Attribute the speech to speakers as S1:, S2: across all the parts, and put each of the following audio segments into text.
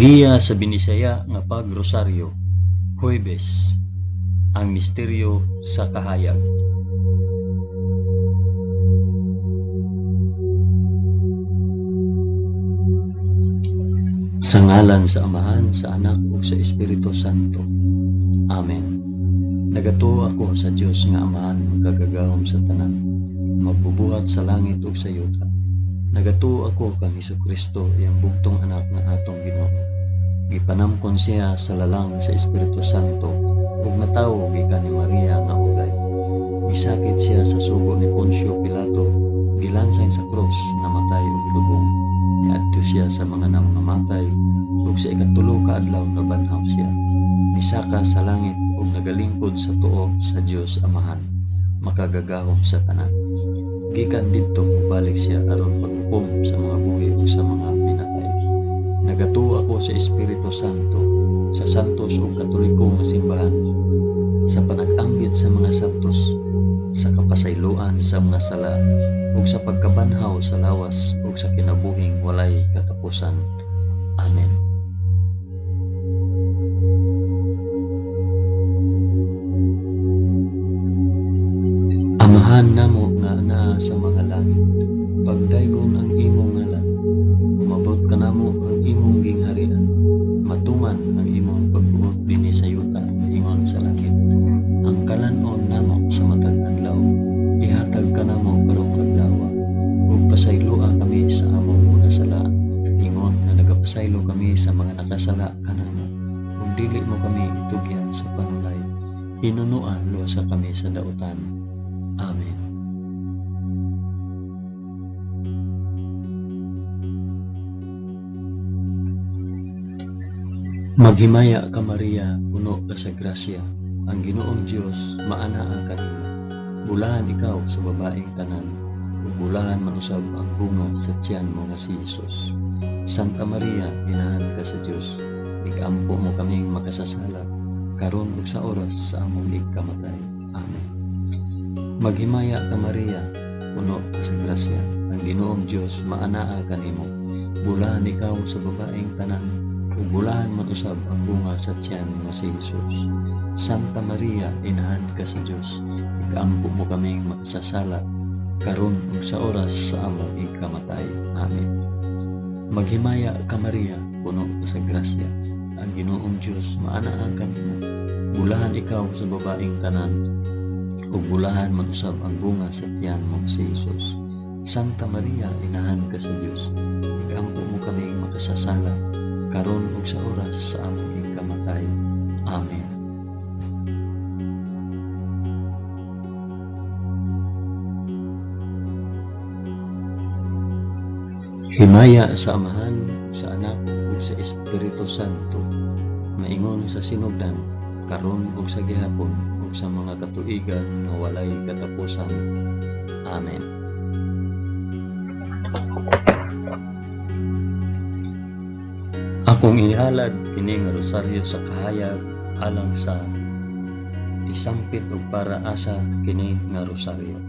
S1: Giya sa Binisaya nga pag-rosaryo, Huwebes, ang misteryo sa kahayag. Sa ngalan sa Amahan, sa Anak, ug sa Espiritu Santo. Amen. Nagato ako sa Dios nga Amahan, magkagagahom sa tanan, magbubuhat sa langit ug sa yuta. Nagato ako kang Hesukristo, iyang bugtong anak nga atong Ginoo. Gipanamkon siya sa lalang sa Espiritu Santo, ug natawo gikan ni Maria nga ulay. Gisakit siya sa sugo ni Poncio Pilato, gilansay sa krus, namatay ug lubong. Niadto siya sa mga namamatay, ug sa ikatulo ka adlaw nabanhaw siya. Misaka sa langit ug nagalingkod sa tuo sa Dios Amahan, makagagahom sa tanan. Gikan didto mubalik siya aron paghukom sa mga buhi ug sa mga pinatay. Nagato ako sa Espiritu Santo, sa santos ug katoliko nga simbahan, sa panag-ambit sa mga santos, sa kapasayloan sa mga sala, ug sa pagkabanhaw sa lawas ug sa kinabuhing walay katapusan. Amen. Amahan namo nga anaa sa mga langit, pagdaygon ang imong ngalan, umabot ka namo ang imong gingharian, matuman ang imong pagbuot dinhi sa yuta ingon sa langit. Ang kalanon namo sa matag adlaw, ihatag ka namo karong adlaw, ug pasayloa kami sa among mga sala, ingon nga nagapasaylo kami sa mga nakasala kanamo, ug dili mo kami itugyan sa panulay, hinunuan luwasa kami sa dautan. Amen. Maghimaya ka Maria, puno ka sa grasya, ang Ginoong Dios maanaa kanimo. Bulahan ikaw sa babaeng tanan, ug bulahan man usab ang bunga sa tiyan mo nga si Hesus. Santa Maria, inahan ka sa Dios, igampo mo kaming makasasala, karon ug sa oras sa among igkamatay. Amen. Maghimaya ka Maria, puno ka sa grasya, ang Ginoong Dios maanaa kanimo. Bulahan ikaw sa babaeng tanan, ug bulahan man usab ang bunga sa tiyan nga si Hesus. Santa Maria, inahan ka sa Dios, igampo mo kaming makasasala, karon ug sa oras sa among igkamatay. Amen. Maghimaya ka Maria, puno ka sa grasya, ang Ginoong Dios maanaa kanimo. Bulahan ikaw sa babaeng tanan, ug bulahan man usab ang bunga sa tiyan mo si Hesus. Santa Maria, inahan ka sa Dios, igampo mo kaming makasasala, karon ug sa oras sa among igkamatay. Amen. Himaya sa Amahan, sa Anak, ug sa Espiritu Santo, maingon sa sinugdan, karon ug sa gihapon, ug sa mga katuigan nga walay katapusan. Amen. Akong inihalad kini nga rosaryo sa kahayag alang sa isampit ug para asa kini nga rosaryo.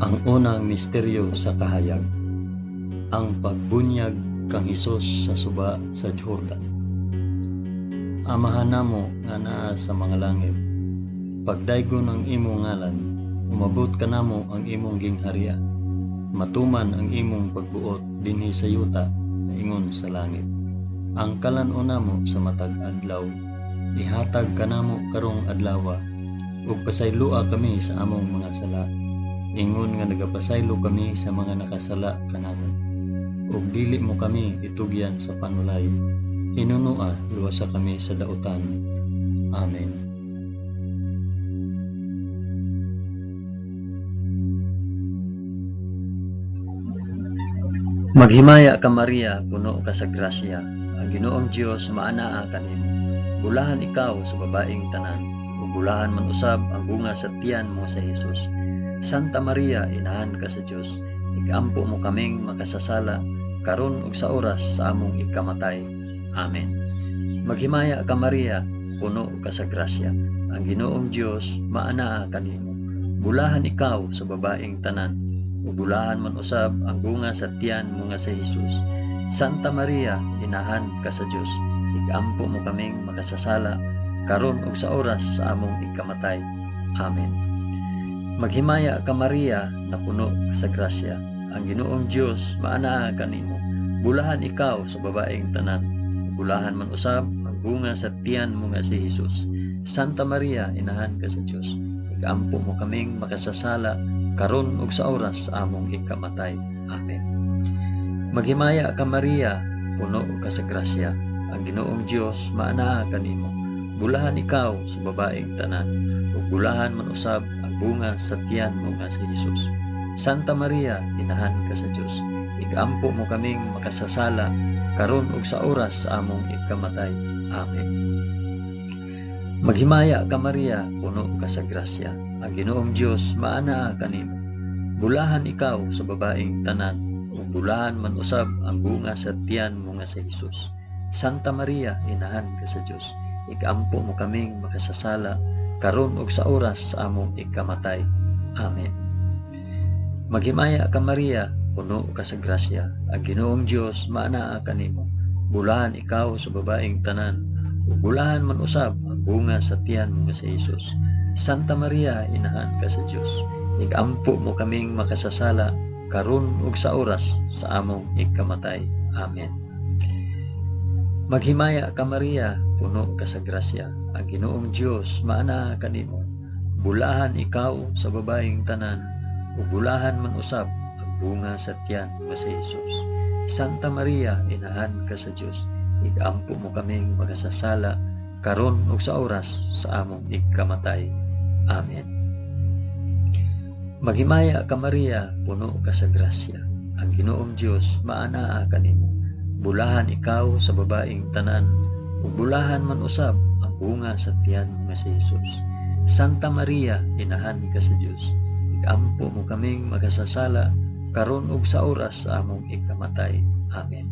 S1: Ang unang misteryo sa kahayag, ang pagbunyag kang Hesus sa suba sa Jordan. Amahan namo nga naa sa mga langit, pagdaygon ang imong ngalan, umabot ka namo ang imong gingharian, matuman ang imong pagbuot dinhi sa yuta na ingon sa langit. Ang kalanon namo sa matag adlaw, ihatag ka namo karong adlaw, ug pasayloa kami sa among mga sala, ingon nga nagapasaylo kami sa mga nakasala kanamo, ug dili mo kami itugyan sa panulay, hinunua luwasa kami sa dautan. Amen. Maghimaya ka Maria, puno ka sa grasya, ang Ginoong Dios maanaa kanimo. Bulahan ikaw sa babaeng tanan, ug bulahan man usab ang bunga sa tiyan mo sa Hesus. Santa Maria, inahan ka sa Dios, igampo mo kaming makasasala, karon ug sa oras sa among igkamatay. Amen. Maghimaya ka Maria, puno ka sa grasya. Ang Ginoong Dios maanaa kanimo. Bulahan ikaw sa babaeng tanan, ug bulahan man usab ang bunga sa tiyan mo nga si Hesus. Santa Maria, inahan ka sa Dios, igampo mo kaming makasasala karon ug sa oras sa among ikamatay. Amen. Maghimaya ka Maria, na puno ka sa grasya. Ang Ginoong Dios maanaa kanimo. Bulahan ikaw sa babaeng tanan, bulahan man usab ang bunga sa tiyan mo nga si Hesus. Santa Maria, inahan ka sa Dios, igampo mo kaming makasasala karon ug sa oras sa among ikamatay. Amen. Maghimaya ka Maria, puno ka sa grasya. Ang Ginoong Dios maanaa kanimo. Bulahan ikaw sa babaeng tanan, ug bulahan man usab ang bunga sa tiyan mo nga si Hesus. Santa Maria, inahan ka sa Dios, igampo mo kaming makasasala karon ug sa oras sa among ikamatay. Amen. Maghimaya ka Maria, puno ka sa grasya. Ang Ginoong Dios maanaa kanimo. Bulahan ikaw sa babaeng tanan, ug bulahan man usab ang bunga sa tiyan mo nga si Hesus. Santa Maria, inahan ka sa Dios, igampo mo kaming makasasala karon ug sa oras sa among ikamatay. Amen. Maghimaya ka Maria, puno ka sa grasya. Ang Ginoong Dios maanaa kanimo. Bulahan ikaw sa babaeng tanan, ug bulahan man usab ang bunga sa tiyan mo nga si Hesus. Santa Maria, inahan ka sa Dios, igampo mo kaming makasasala karon ug sa oras sa among ikamatay. Amen. Maghimaya ka Maria, puno ka sa grasya. Ang Ginoong Dios maanaa kanimo. Bulahan ikaw sa babaeng tanan, ug bulahan man usab ang bunga sa tiyan nga si Hesus. Santa Maria, inahan ka sa Dios, igampo mo kaming makasasala karon ug sa oras sa among ikamatay. Amen. Maghimaya ka Maria, puno ka sa grasya. Ang Ginoong Dios maanaa kanimo. Bulahan ikaw sa babaeng tanan, ug bulahan man usab ang bunga sa tiyan mo nga si Hesus. Santa Maria, inahan ka sa Dios, igampo mo kaming makasasala karon ug sa oras sa among ikamatay. Amen.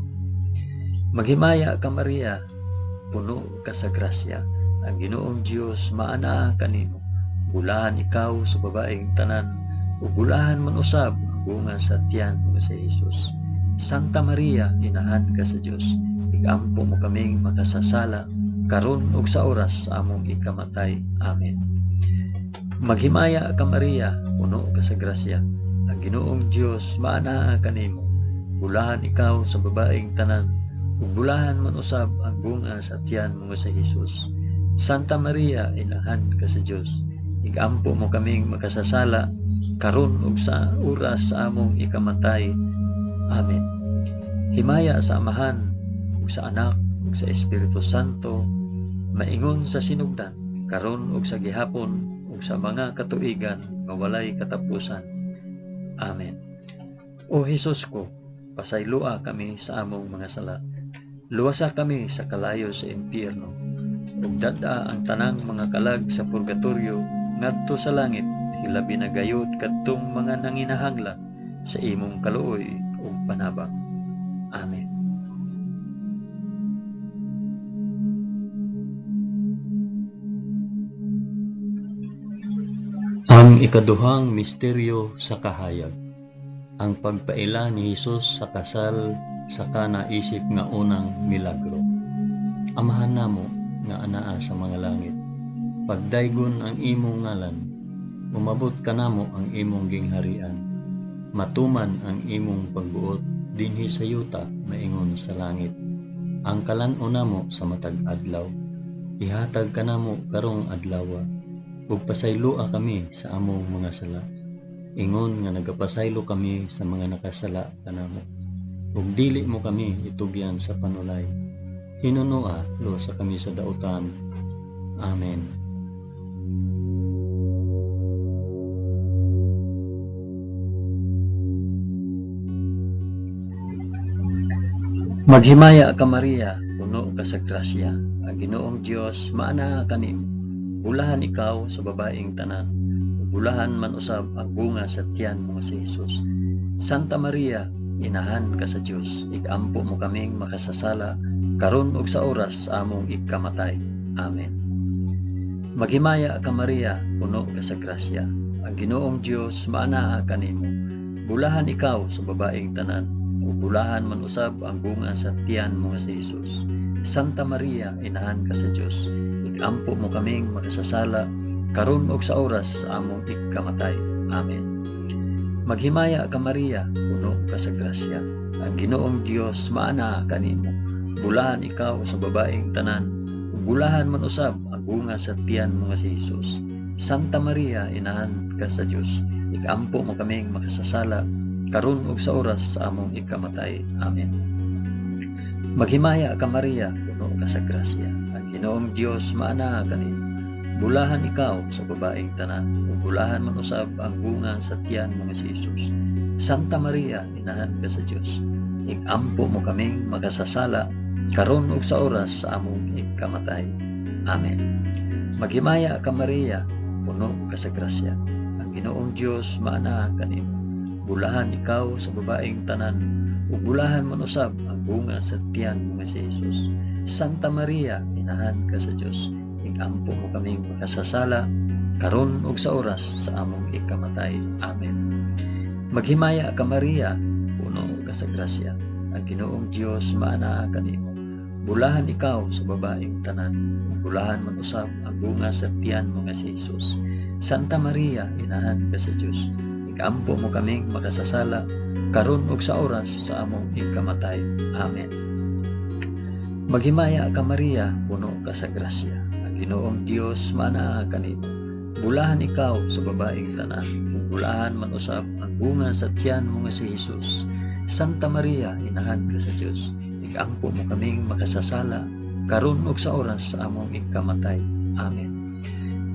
S1: Maghimaya ka Maria, puno ka sa grasya. Ang Ginoong Dios maanaa kanimo. Bulahan ikaw sa babaeng tanan, ug bulahan man usab ang bunga sa tiyan mo nga si Hesus. Santa Maria, inahan ka sa Dios, igampo mo kaming makasasala karon ug sa oras sa among ikamatay. Amen. Maghimaya ka Maria, puno ka sa grasya. Ang Ginoong Dios maanaa kanimo. Bulahan ikaw sa babaeng tanan, ug bulahan man usab ang bunga sa tiyan mo nga si Hesus. Santa Maria, inahan ka sa Dios, igampo mo kaming makasasala karon ug sa oras sa among ikamatay. Amen. Himaya sa Amahan, ug sa Anak, ug sa Espiritu Santo, maingon sa sinugdan, karon ug sa gihapon, ug sa mga katuigan nga walay katapusan. Amen. O Hesus ko, pasaylua kami sa among mga sala. Luwasa kami sa kalayo sa impyerno, ug dada ang tanang mga kalag sa purgatorio ngadto sa langit, hilabi na gayud kadtong mga nanginahanglan sa imong kaluoy ug panabang. Amen. Ang ikaduhang misteryo sa kahayag, ang pagpaila ni Hesus sa kasal sa kanaisip nga unang milagro. Amahan namo nga anaa sa mga langit, pagdaygon ang imong ngalan, umabot kanamo ang imong gingharian, matuman ang imong pagbuot dinhi sa yuta maingon sa langit. Ang kalan-o namo sa matag adlaw, ihatag kanamo karong adlawa, ug pasaylua kami sa among mga sala, ingon nga nagapasaylo kami sa mga nakasala kanamo, ug dili mo kami itugyan sa panulay. Hinunoa lo sa kami sa dautan. Amen. Maghimaya ka Maria, puno ka sa grasya. Ang Ginoong Dios maanaa kanimo. Bulahan ikaw sa babaeng tanan, bulahan man usab ang bunga sa tiyan mo si Hesus. Santa Maria, inahan ka sa Dios. Igampo mo kaming makasasala karon ug sa oras sa among ikamatay. Amen. Maghimaya ka Maria, puno ka sa grasya. Ang Ginoong Dios maanaa kanimo. Bulahan ikaw sa babaeng tanan, ug bulahan man usab ang bunga sa tiyan mo nga si Jesus. Santa Maria, inahan ka sa Dios. Igampo mo kaming makasasala karon ug sa oras sa among ikamatay. Amen. Maghimaya ka Maria, puno ka sa grasya. Ang Ginoong Dios maanaa kanimo. Bulahan ikaw sa babaeng tanan, ug bulahan man usab ang bunga sa tiyan mo nga si Jesus. Santa Maria, inahan ka sa Dios. Igampo mo kaming makasasala karon ug sa oras sa among ikamatay. Amen. Maghimaya ka Maria, puno ka sa grasya. Ang Ginoong Dios maanaa kanimo. Bulahan ikaw sa babaeng tanan, ug bulahan man usab ang bunga sa tiyan mo nga si Jesus. Santa Maria, inahan ka sa Dios. Igampo mo kaming makasasala karon ug sa oras sa among ikamatay. Amen. Maghimaya ka Maria, puno ka sa grasya. Ang Ginoong Dios maanaa kanimo. Bulahan ikaw sa babaeng tanan, ug bulahan man usab ang bunga sa tiyan mo nga si Jesus. Santa Maria, inahan ka sa Dios. Igampo mo kaming makasasala karon ug sa oras sa among ikamatay. Amen. Maghimaya ka Maria, puno ka sa grasya. Ang Ginoong Dios maanaa kanimo. Bulahan ikaw sa babaeng tanan, ug bulahan man usab ang bunga sa tiyan mo nga si Jesus. Santa Maria, inahan ka sa Dios. Igampo mo kaming makasasala karon ug sa oras sa among ikamatay. Amen. Maghimaya ka Maria, puno ka sa grasya. Ang Ginoong Dios maanaa kanimo. Bulahan ikaw sa babaeng tanan, ug bulahan man usab ang bunga sa tiyan mo nga si Jesus. Santa Maria, inahan ka sa Dios. Igampo mo kaming makasasala karon ug sa oras sa among ikamatay. Amen.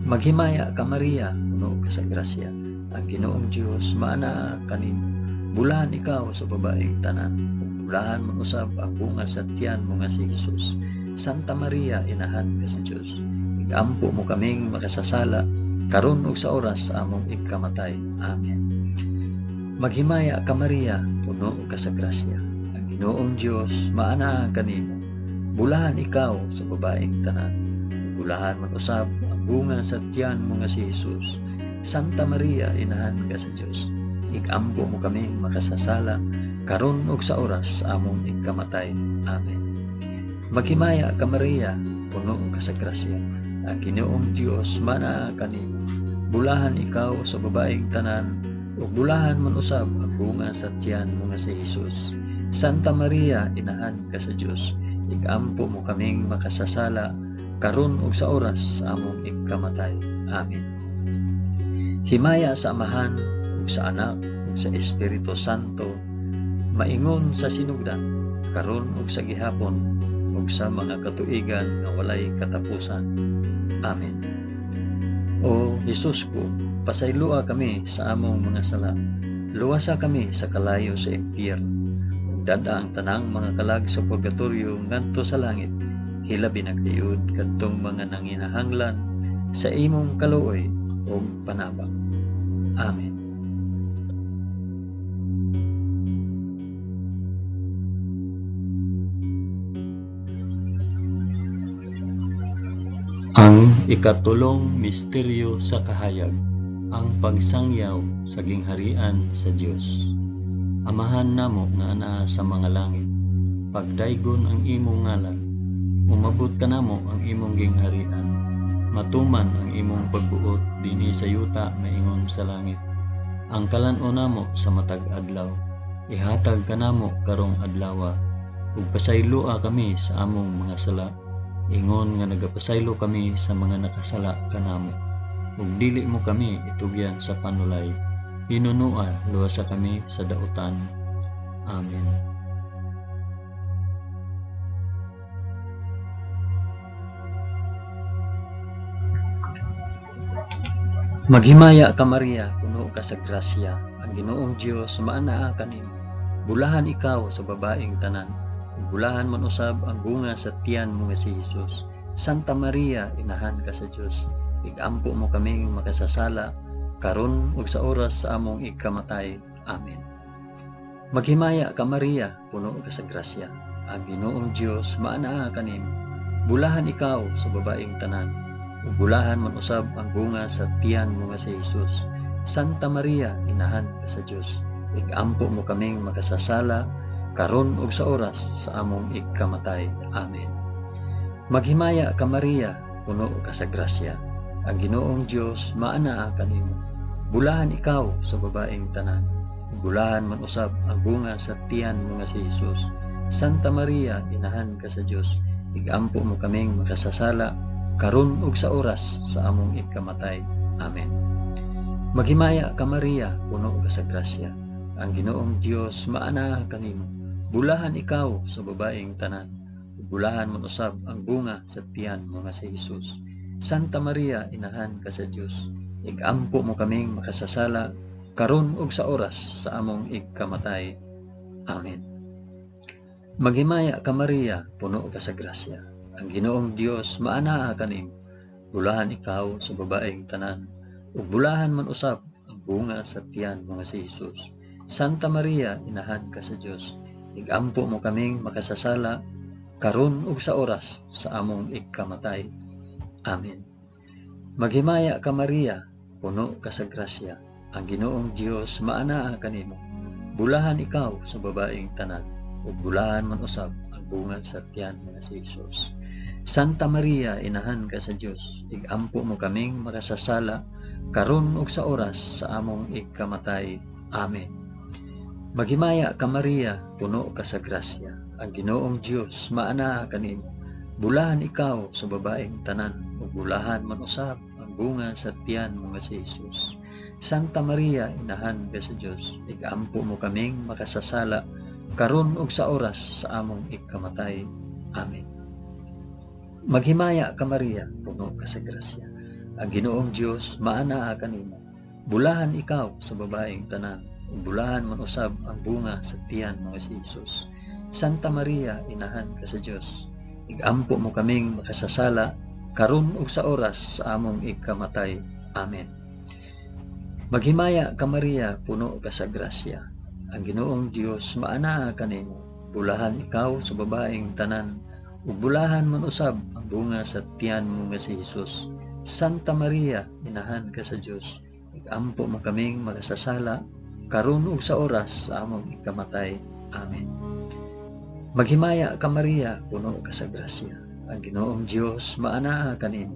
S1: Maghimaya ka Maria, puno ka sa grasya. Ang Ginoong Dios maanaa kanimo. Bulahan ikaw sa babaeng tanan, ug bulahan man usab ang bunga sa tiyan mo nga si Jesus. Santa Maria, inahan ka sa Dios. Igampo mo kaming makasasala karon ug sa oras sa among ikamatay. Amen. Maghimaya ka Maria, puno ka sa grasya. Ang Ginoong Dios maanaa kanimo. Bulahan ikaw sa babaeng tanan, ug bulahan man usab ang bunga sa tiyan mo nga si Jesus. Santa Maria, inahan ka sa Dios. Igampo mo kaming makasasala karon ug sa oras sa among ikamatay. Amen. Maghimaya ka Maria, puno ka sa grasya. Ang Ginoong Dios maanaa kanimo. Bulahan ikaw sa babaeng tanan, ug bulahan man usab ang bunga sa tiyan mo nga si Jesus. Santa Maria, inahan ka sa Dios. Igampo mo kaming makasasala karon ug sa oras sa among ikamatay. Amen. Himaya sa Amahan ug sa Anak ug sa Espiritu Santo, maingon sa sinugdan karon ug sa gihapon ug sa mga katuigan nga walay katapusan. Amen. O Jesus ko, pasaylua kami sa among mga sala. Luwasa kami sa kalayo sa impyerno. Ug dada ang tanang mga kalag sa purgatorio ngadto sa langit. Hilabi na kayod kadtong mga nanginahanglan sa imong kaluoy ug panabang. Amen. Ang ikatulong misteryo sa kahayag, ang pagsangyaw sa gingharian sa Dios. Amahan namo nga anaa sa mga langit, pagdaygon ang imong ngalan, umabot ka namo ang imong gingharian, matuman ang imong pagbuot dinhi sa yuta maingon sa langit. Ang kalan-o namo sa matag adlaw, ihatag ka namo karong adlawa, ug pasaylua kami sa among mga sala. Ingon nga nagapasaylo kami sa mga nakasala kanamo, ug dili mo kami itugyan sa panulay. Hinunua luwasa kami sa dautan. Amen. Maghimaya ka Maria, puno ka sa grasya. Ang Ginoong Dios maanaa kanimo. Bulahan ikaw sa babaeng tanan, bulahan man usab ang bunga sa tiyan mo nga si Jesus. Santa Maria, inahan ka sa Dios. Igampo mo kaming makasasala karon ug sa oras sa among ikamatay. Amen. Maghimaya ka Maria, puno ka sa grasya. Ang Ginoong Dios maanaa kanimo. Bulahan ikaw sa babaeng tanan, ug bulahan man usab ang bunga sa tiyan mo nga si Hesus. Santa Maria, inahan ka sa Dios, igampo mo kaming makasasala karon ug sa oras sa among ikamatay. Amen. Maghimaya ka Maria, puno ka sa grasya. Ang Ginoong Dios maanaa kanimo. Bulahan ikaw sa babaeng tanan, bulahan man usab ang bunga sa tiyan mo nga si Hesus. Santa Maria, inahan ka sa Dios, igampo mo kaming makasasala karon ug sa oras sa among ikamatay. Amen. Maghimaya ka Maria, puno ka sa grasya. Ang Ginoong Dios maanaa kanimo. Bulahan ikaw sa babaeng tanan, bulahan man usab ang bunga sa tiyan mo nga si Hesus. Santa Maria, inahan ka sa Dios, igampo mo kaming makasasala karon ug sa oras sa among ikamatay. Amen. Maghimaya ka Maria, puno ka sa grasya. Ang Ginoong Dios maanaa kanimo. Bulahan ikaw sa babaeng tanan, ug bulahan man usab ang bunga sa tiyan mo nga si Hesus. Santa Maria, inahan ka sa Dios, igampo mo kaming makasasala karon ug sa oras sa among ikamatay. Amen. Maghimaya ka Maria, puno ka sa grasya. Ang Ginoong Dios maanaa kanimo. Bulahan ikaw sa babaeng tanan, ug bulahan man usab ang bunga sa tiyan nga si Hesus. Santa Maria, inahan ka sa Dios, igampo mo kaming makasasala karon ug sa oras sa among ikamatay. Amen. Maghimaya ka Maria, puno ka sa grasya. Ang Ginoong Dios maanaa kanimo. Bulahan ikaw sa babaeng tanan, ug bulahan man usab ang bunga sa tiyan mo nga si Hesus. Santa Maria, inahan ka sa Dios, igampo mo kaming makasasala karon ug sa oras sa among ikamatay. Amen. Maghimaya ka Maria, puno ka sa grasya. Ang Ginoong Dios maanaa kanimo. Bulahan ikaw sa babaeng tanan, ug bulahan man usab ang bunga sa tiyan mo nga si Hesus. Santa Maria, inahan ka sa Dios, igampo mo kaming makasasala karon ug sa oras sa among ikamatay. Amen. Maghimaya ka Maria, puno ka sa grasya. Ang Ginoong Dios maanaa kanimo. Bulahan ikaw sa babaeng tanan, ug bulahan man usab ang bunga sa tiyan mo nga si Hesus. Santa Maria, inahan ka sa Dios, igampo mo kaming makasasala karon ug sa oras sa among ikamatay. Amen. Maghimaya ka Maria, puno ka sa grasya. Ang Ginoong Dios maanaa kanimo.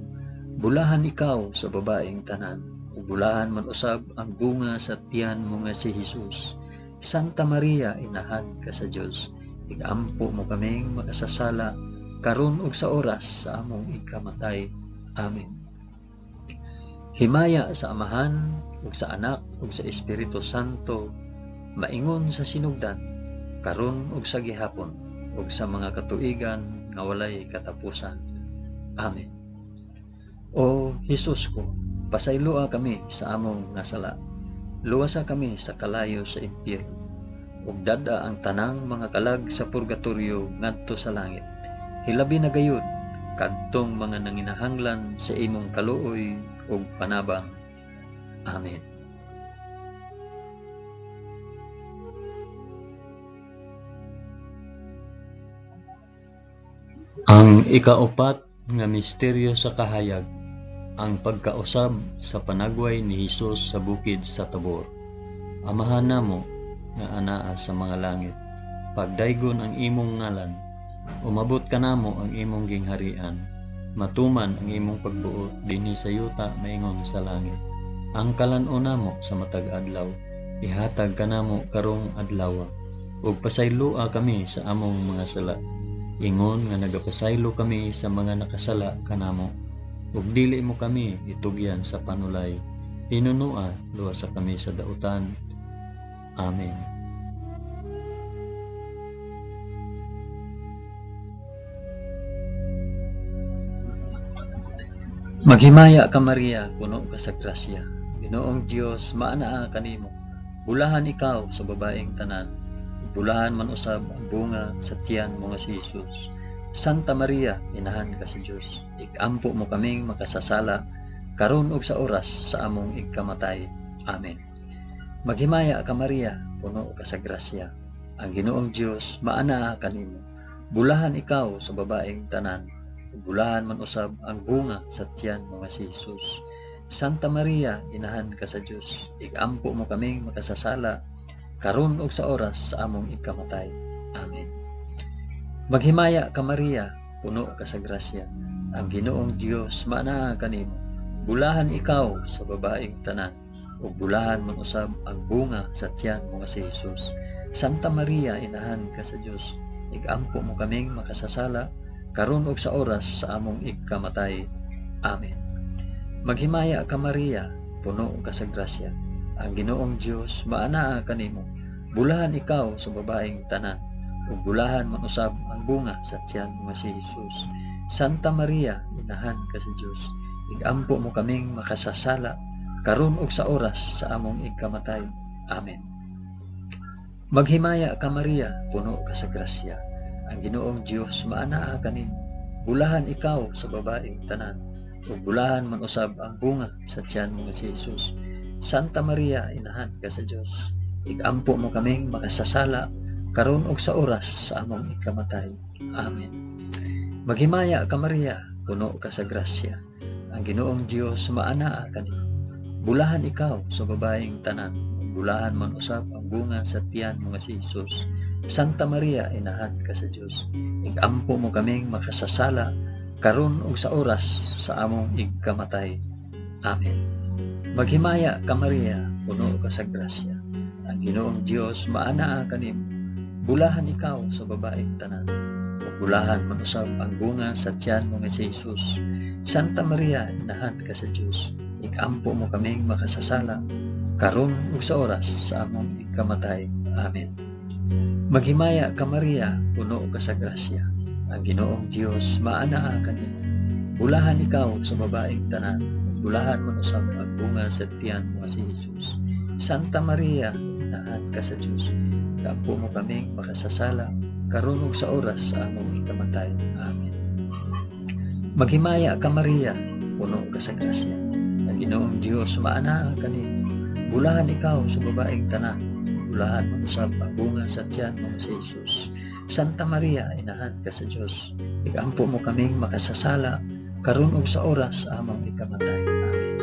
S1: Bulahan ikaw sa babaeng tanan, ug bulahan man usab ang bunga sa tiyan mo nga si Hesus. Santa Maria, inahan ka sa Dios, igampo mo kaming makasasala karon ug sa oras sa among ikamatay. Amen. Himaya sa Amahan ug sa Anak ug sa Espiritu Santo, maingon sa sinugdan, karon ug sa gihapon, ug sa mga katuigan nga walay katapusan. Amen. O Hesus ko, pasayloa kami sa among nga sala. Luwasa kami sa kalayo sa impyerno, ug dada ang tanang mga kalag sa purgatoryo ngadto sa langit. Hilabi na gayud kadtong mga nanginahanglan sa imong kaluoy ug panabang. Amen. Ang ikaupat nga misteryo sa kahayag, ang pagkausab sa panagway ni Hesus sa bukid sa Tabor. Amahan namo nga anaa sa mga langit, pagdaygon ang imong ngalan, umabot ka namo ang imong gingharian, matuman ang imong pagbuot dinhi sa yuta maingon sa langit. Ang kalan-o namo sa matag adlaw, ihatag ka namo karong adlaw, ug pasayloa kami sa among mga sala, ingon nga nagapasaylo kami sa mga nakasala kanamo, ug dili mo kami itugyan sa panulay, hinunua luwasa kami sa dautan. Amen. Maghimaya ka Maria, puno ka sa grasya. Ginoong Dios maanaa kanimo. Bulahan ikaw sa babaeng tanan, bulahan man usab ang bunga sa tiyan mo nga si Hesus. Santa Maria, inahan ka sa Dios, igampo mo kaming makasasala karon ug sa oras sa among ikamatay. Amen. Maghimaya ka Maria, puno ka sa grasya. ang Ginoong Dios maanaa kanimo. Bulahan ikaw sa babaeng tanan, ug bulahan man usab ang bunga sa tiyan mo nga si Jesus. Santa Maria, inahan ka sa Dios, igampo mo kaming makasasala karon ug sa oras sa among ikamatay. Amen. Maghimaya ka Maria, puno ka sa grasya, ang Ginoong Dios maanaa kanimo. Bulahan ikaw sa babaeng tanan, ug bulahan man usab ang bunga sa tiyan mo nga si Jesus. Santa Maria, inahan ka sa Dios, igampo mo kaming makasasala karon ug sa oras sa among ikamatay. Amen. Maghimaya ka Maria, puno ka sa grasya, ang Ginoong Dios maanaa kanimo. Bulahan ikaw sa babaeng tanan, ug bulahan man usab ang bunga sa tiyan mo nga si Jesus. Santa Maria, inahan ka sa Dios, igampo mo kaming makasasala karon ug sa oras sa among ikamatay. Amen. Maghimaya ka Maria, puno ka sa grasya, ang Ginoong Dios maanaa kanimo. Bulahan ikaw sa babaeng tanan, ug bulahan man usab ang bunga sa tiyan mo nga si Jesus. Santa Maria, inahan ka sa Dios, igampo mo kaming makasasala karon ug sa oras sa among ikamatay. Amen. Maghimaya ka Maria, puno ka sa grasya, ang Ginoong Dios maanaa kanimo. Bulahan ikaw sa babaeng tanan, bulahan man usab ang bunga sa tiyan mo nga si Jesus. Santa Maria, inahan ka sa Dios, igampo mo kaming makasasala karon ug sa oras sa among ikamatay. Amen. Maghimaya ka Maria, puno ka sa grasya, ang Ginoong Dios maanaa kanimo. Bulahan ikaw sa babaeng tanan, ug bulahan man usab ang bunga sa tiyan mo nga si Jesus. Santa Maria, inahan ka sa Dios, igampo mo kaming makasasala karon ug sa oras sa among ikamatay. Amen. Maghimaya ka Maria, puno ka sa grasya, ang Ginoong Dios maanaa kanimo. Bulahan ikaw sa babaeng tanan, bulahan man usab ang bunga sa tiyan mo nga si Jesus. Santa Maria, inahan ka sa Dios, igampo mo kaming makasasala karon ug sa oras sa among ikamatay. Amen. Maghimaya ka Maria, puno ka sa grasya, ang Ginoong Dios maanaa kanimo. Bulahan ikaw sa babaeng tanan, bulahan man usab ang bunga sa tiyan mo nga si Jesus. Santa Maria, inahan ka sa Dios, igampo mo kaming makasasala karon ug sa oras sa among ikamatay. Amen.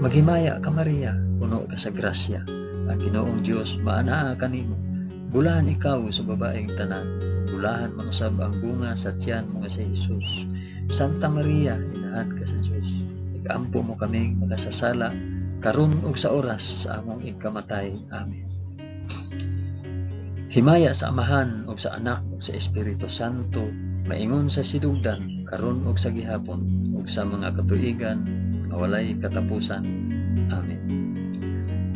S1: Maghimaya ka Maria, puno ka sa grasya, ang Ginoong Dios maanaa kanimo. Bulahan ikaw sa babaeng tanan, bulahan man usab ang bunga sa tiyan mo nga si Jesus. Santa Maria, inahan ka sa Dios, igampo mo kaming makasasala karon ug sa oras sa among ikamatay. Amen. Himaya sa Amahan ug sa Anak ug sa Espiritu Santo, maingon sa sidugdan karon ug sa gihapon ug sa mga katuigan nga walay katapusan. Amen.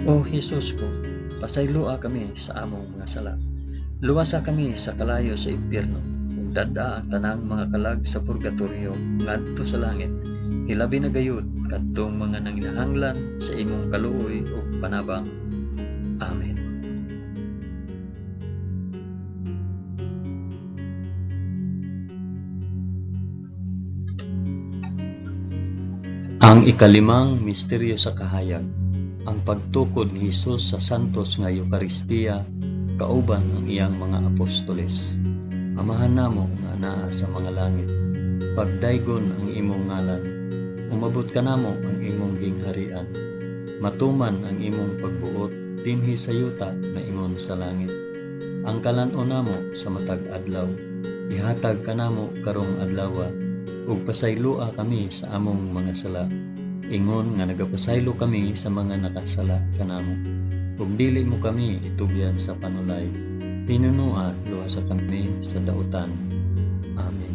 S1: O Jesus ko, pasayloa kami sa among mga sala. Luwasa kami sa kalayo sa impyerno, ug dada ang tanang mga kalag sa purgatorio ngadto sa langit. Hilabi na gayud kadtong mga nanginahanglan sa imong kaluoy ug panabang. Amen. Ang ikalimang misteryo sa kahayag, ang pagtukod ni Hesus sa santos nga Eucharistia kauban ang iyang mga apostoles. Amahan namo nga naa sa mga langit, pagdaygon ang imong ngalan, umabot ka namo ang imong gingharian, matuman ang imong pagbuot dinhi sa yuta na ingon sa langit. Ang kalan-on namo sa matag adlaw, ihatag ka namo karong adlaw, ug pasayloa kami sa among mga sala, ingon nga nagapasaylo kami sa mga nakasala kanamo, ug dili mo kami itugyan sa panulay, pinunua luwasa kami sa dautan. Amen.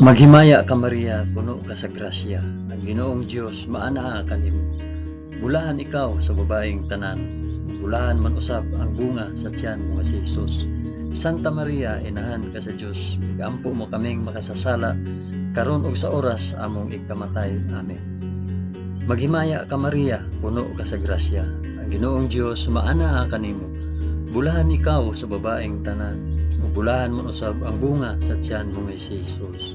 S1: Maghimaya ka Maria, puno ka sa grasya, ang Ginoong Dios maanaa kanimo. Bulahan ikaw sa babaeng tanan, bulahan man usab ang bunga sa tiyan mo nga si Jesus. Santa Maria, inahan ka sa Dios, igampo mo kaming makasasala karon ug sa oras among ikamatay. Amen. Maghimaya ka Maria, puno ka sa grasya, ang Ginoong Dios maanaa kanimo. Bulahan ikaw sa babaeng tanan, ug bulahan man usab ang bunga sa tiyan mo nga si Jesus.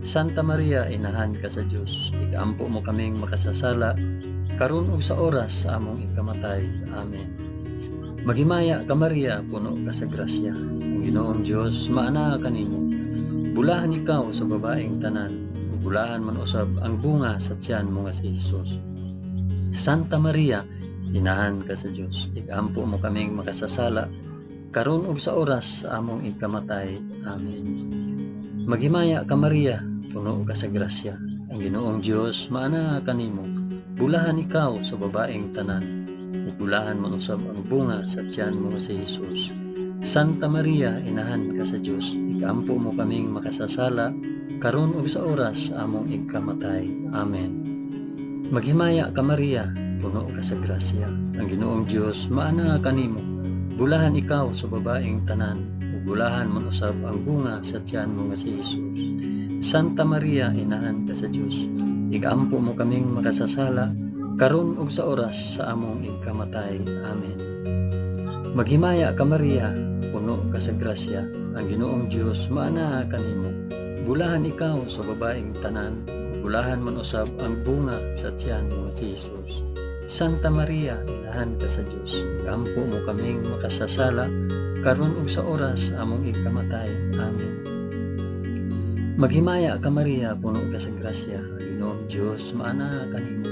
S1: Santa Maria, inahan ka sa Dios, igaampo mo kaming makasasala, karon ug sa oras sa among ikamatay. Amen. Maghimaya ka Maria, puno ka sa grasya. Ang Ginoong Dios maana kanimo. Bulahan ikaw sa babaeng tanan, ug bulahan man usab ang bunga sa tiyan mo nga si Hesus. Santa Maria, inahan ka sa Dios, igaampo mo kaming makasasala, karon ug sa oras sa among ikamatay. Amen. Maghimaya ka Maria, puno ka sa grasya. Ang Ginoong Dios maana kanimo. Bulahan ikaw sa babaeng tanan, ug bulahan man usab ang bunga sa tiyan mo si Hesus. Santa Maria, inahan ka sa Dios, igaampo mo kaming makasasala, karon ug sa oras sa among ikamatay. Amen. Maghimaya ka Maria, puno ka sa grasya. Ang Ginoong Dios maana kanimo. Bulahan ikaw sa babaeng tanan, bulahan man usab ang bunga sa tiyan mo nga si Hesus. Santa Maria, inahan ka sa Dios, igaampo mo kaming makasasala, karon ug sa oras sa among ikamatay. Amen. Maghimaya ka Maria, puno ka sa grasya. Ang Ginoong Dios maana kanimo. Bulahan ikaw sa babaeng tanan, bulahan man usab ang bunga sa tiyan mo nga si Hesus. Santa Maria, inahan ka sa Dios, igaampo mo kaming makasasala, karon ug sa oras sa among ikamatay. Amen. Maghimaya ka Maria, puno ka sa grasya. Ang Ginoong Dios maana kanimo.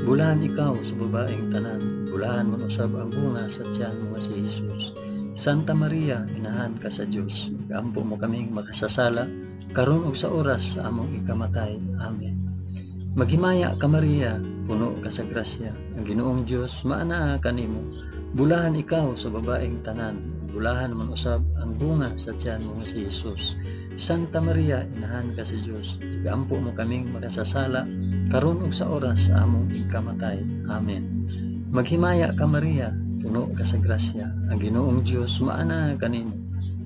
S1: Bulahan ikaw sa babaeng tanan, bulahan man usab ang bunga sa tiyan mo nga si Hesus. Santa Maria, inahan ka sa Dios, igaampo mo kaming makasasala, karon ug sa oras sa among ikamatay. Amen. Maghimaya ka Maria, puno ka sa grasya. Ang Ginoong Dios maana kanimo. Bulahan ikaw sa babaeng tanan, bulahan man usab ang bunga sa tiyan mo nga si Hesus. Santa Maria, inahan ka sa Dios, igaampo mo kaming makasasala, karon ug sa oras sa among ikamatay. Amen. Maghimaya ka Maria, puno ka sa grasya. Ang Ginoong Dios maana kanimo.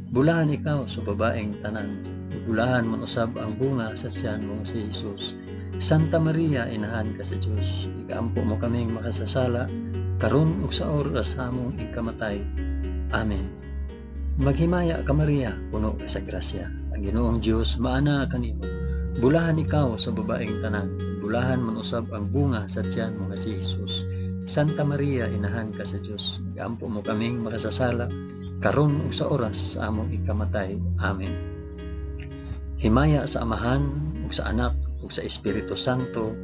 S1: Bulahan ikaw sa babaeng tanan, bulahan man usab ang bunga sa tiyan mo nga si Hesus. Santa Maria, inahan ka sa Dios, igaampo mo kaming makasasala, karon ug sa oras sa among ikamatay. Amen. Maghimaya ka Maria, puno ka sa grasya. Ang Ginoong Dios maana kanimo. Bulahan ikaw sa babaeng tanan, bulahan man usab ang bunga sa tiyan mo nga si Hesus. Santa Maria, inahan ka sa Dios, igaampo mo kaming makasasala, karon ug sa oras sa among ikamatay. Amen. Himaya sa Amahan ug sa Anak ug sa Espiritu Santo,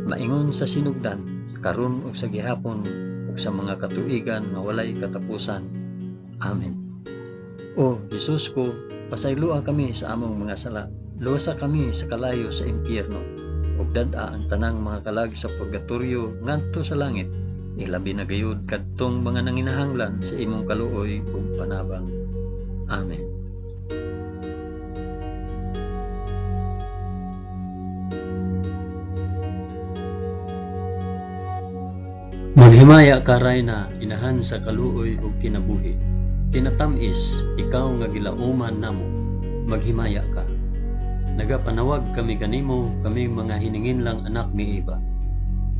S1: maingon sa sinugdan, karon ug sa gihapon ug sa mga katuigan nga walay katapusan. Amen. O Hesus ko, pasayloa kami sa among mga sala, luwasa kami sa kalayo sa impyerno, ug dad-a ang tanang mga kalag sa purgatorio ngadto sa langit, ilabi na gayud kadtong mga nanginahanglan sa imong kaluoy ug panabang. Amen. Maghimaya ka Rayna, inahan sa kaluoy ug kinabuhi. Tinatamis, ikaw nga gilauman namo, maghimaya ka. Nagapanawag kami kanimo, kami mga hiningin lang anak ni Eva.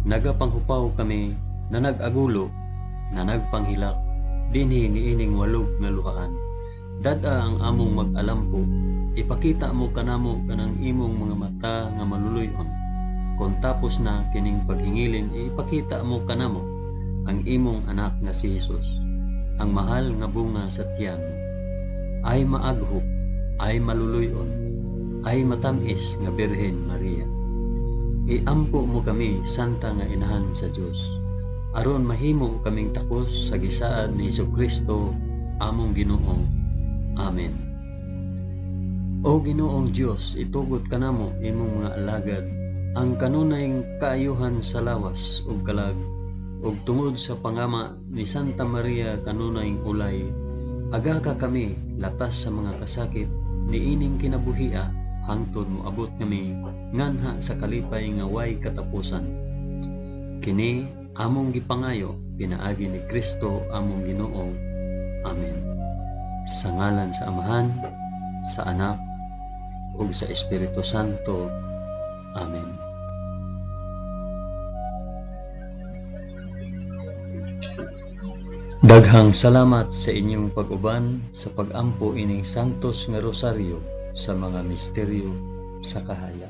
S1: Nagapanghupaw kami, na nag-agulo, na nagpanghilak, dinhi niining walog nga luhaan. Dada ang among mag-alampo, ipakita mo kanamo kanang imong mga mata nga maluluyon. Kung tapos na kining paghingilin, ipakita mo kanamo ang imong anak nga si Hesus, ang mahal nga bunga sa tiyan mo. Ay maaghop, ay maluluyon, ay matamis nga Birhen Maria. Iampo mo kami, santa nga inahan sa Dios, aron mahimo kaming takos sa gisaad ni Jesucristo, among Ginoo. Amen. O Ginoong Dios, itugot kanamo imong mga alagad ang kanunayng kaayuhan sa lawas ug kalag, ug tungod sa pangama ni Santa Maria kanunayng ulay, aga ka kami latas sa mga kasakit niining kinabuhia, hangtod moabot kami nganha sa kalipay nga way katapusan. Kini among gipangayo pinaagi ni Kristo among Ginoo. Amen. Sa ngalan sa Amahan, sa Anak, ug sa Espiritu Santo. Amen. Daghang salamat sa inyong pag-uban sa pag-ampo ining santos nga rosaryo sa mga misteryo sa kahayan.